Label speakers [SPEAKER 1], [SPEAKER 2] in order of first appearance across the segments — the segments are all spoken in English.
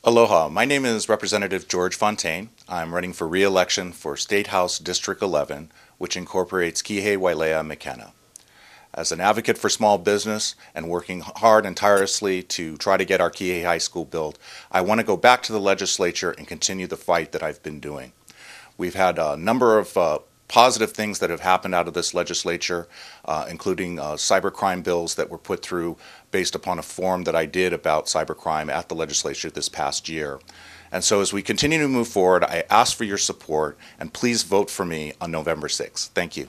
[SPEAKER 1] Aloha, my name is Representative George Fontaine. I'm running for re-election for State House District 11, which incorporates Kihei, Wailea, McKenna. As an advocate for small business and working hard and tirelessly to try to get our Kihei High School built, I want to go back to the legislature and continue the fight that I've been doing. We've had a number of positive things that have happened out of this legislature, including cybercrime bills that were put through based upon a forum that I did about cybercrime at the legislature this past year. And so as we continue to move forward, I ask for your support, and please vote for me on November 6th. Thank you.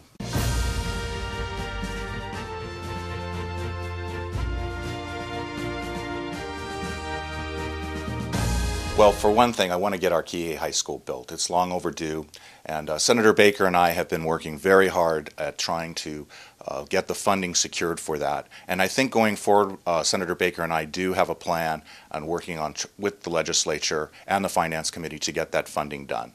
[SPEAKER 1] Well, for one thing, I want to get our Kihei High School built. It's long overdue, and Senator Baker and I have been working very hard at trying to get the funding secured for that. And I think going forward, Senator Baker and I do have a plan on working on with the legislature and the Finance Committee to get that funding done.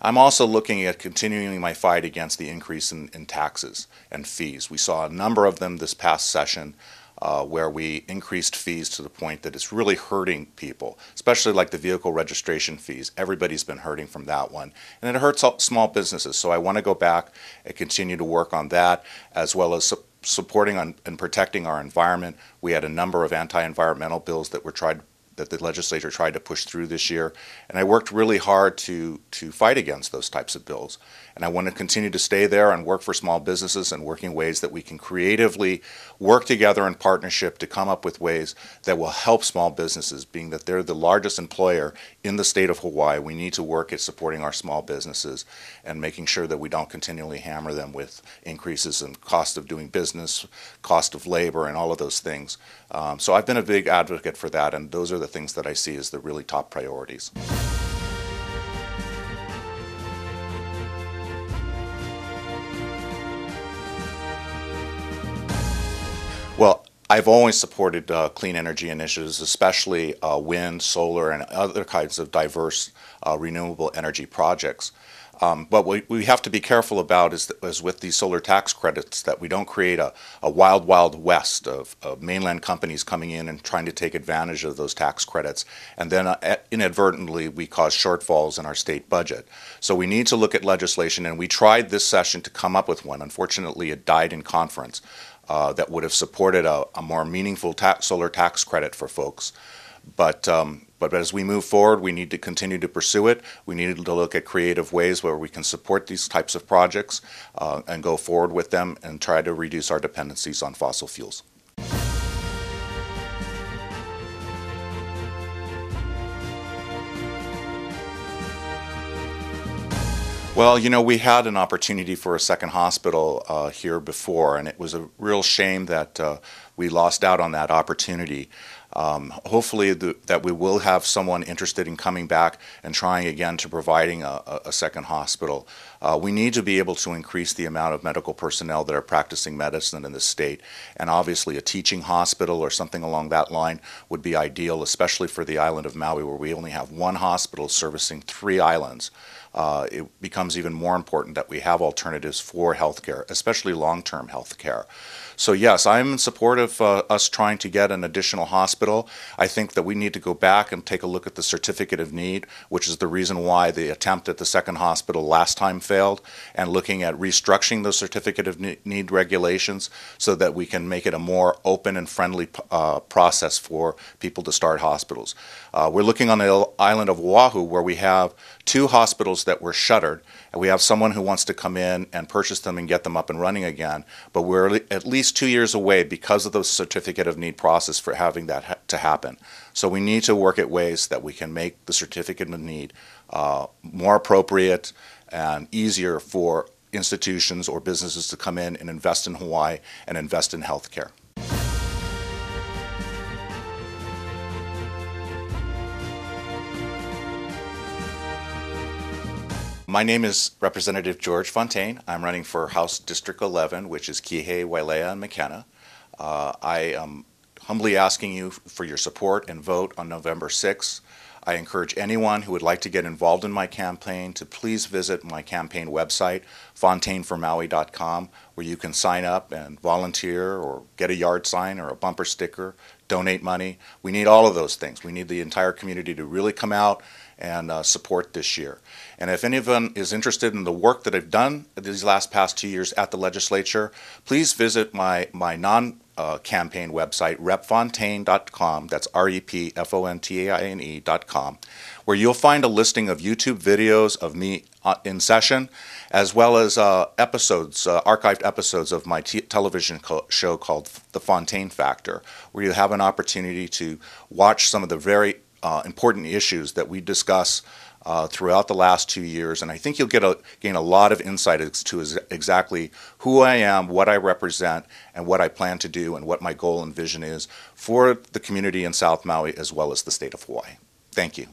[SPEAKER 1] I'm also looking at continuing my fight against the increase in taxes and fees. We saw a number of them this past session. Where we increased fees to the point that it's really hurting people, especially like the vehicle registration fees. Everybody's been hurting from that one, and it hurts small businesses. So I want to go back and continue to work on that, as well as supporting and protecting our environment. We had a number of anti-environmental bills that the legislature tried to push through this year, and I worked really hard to fight against those types of bills. And I want to continue to stay there and work for small businesses and working ways that we can creatively work together in partnership to come up with ways that will help small businesses, being that they're the largest employer in the state of Hawaii. We need to work at supporting our small businesses and making sure that we don't continually hammer them with increases in cost of doing business, cost of labor, and all of those things. So I've been a big advocate for that, and those are the things that I see as the really top priorities. Well, I've always supported clean energy initiatives, especially wind, solar, and other kinds of diverse renewable energy projects. But what we have to be careful about is with these solar tax credits that we don't create a wild, wild west of mainland companies coming in and trying to take advantage of those tax credits. And then inadvertently we cause shortfalls in our state budget. So we need to look at legislation, and we tried this session to come up with one. Unfortunately, it died in conference. That would have supported a more meaningful solar tax credit for folks. But as we move forward, we need to continue to pursue it. We need to look at creative ways where we can support these types of projects and go forward with them and try to reduce our dependencies on fossil fuels. Well, you know, we had an opportunity for a second hospital here before, and it was a real shame that we lost out on that opportunity. Hopefully that we will have someone interested in coming back and trying again to providing a second hospital. We need to be able to increase the amount of medical personnel that are practicing medicine in the state, and obviously a teaching hospital or something along that line would be ideal, especially for the island of Maui, where we only have one hospital servicing 3 islands. It becomes even more important that we have alternatives for healthcare, especially long-term healthcare. So yes, I'm in support of us trying to get an additional hospital. I think that we need to go back and take a look at the certificate of need, which is the reason why the attempt at the second hospital last time failed, and looking at restructuring those certificate of need regulations so that we can make it a more open and friendly process for people to start hospitals. We're looking on the island of Oahu, where we have 2 hospitals that were shuttered, and we have someone who wants to come in and purchase them and get them up and running again, but we're at least 2 years away because of the certificate of need process for having that to happen. So we need to work at ways that we can make the certificate of need more appropriate and easier for institutions or businesses to come in and invest in Hawaii and invest in healthcare. My name is Representative George Fontaine. I'm running for House District 11, which is Kihei, Wailea, and McKenna. I am humbly asking you for your support and vote on November 6th. I encourage anyone who would like to get involved in my campaign to please visit my campaign website, fontaineformaui.com, where you can sign up and volunteer or get a yard sign or a bumper sticker donate money. We need all of those things. We need the entire community to really come out and support this year. And if anyone is interested in the work that I've done these past 2 years at the legislature, please visit my non-campaign website, repfontaine.com. That's REPFONTAINE.com, where you'll find a listing of YouTube videos of me in session, as well as episodes, archived episodes of my television show called The Fontaine Factor, where you have an opportunity to watch some of the very important issues that we discuss throughout the last 2 years, and I think you'll gain a lot of insight as to exactly who I am, what I represent, and what I plan to do, and what my goal and vision is for the community in South Maui as well as the state of Hawaii. Thank you.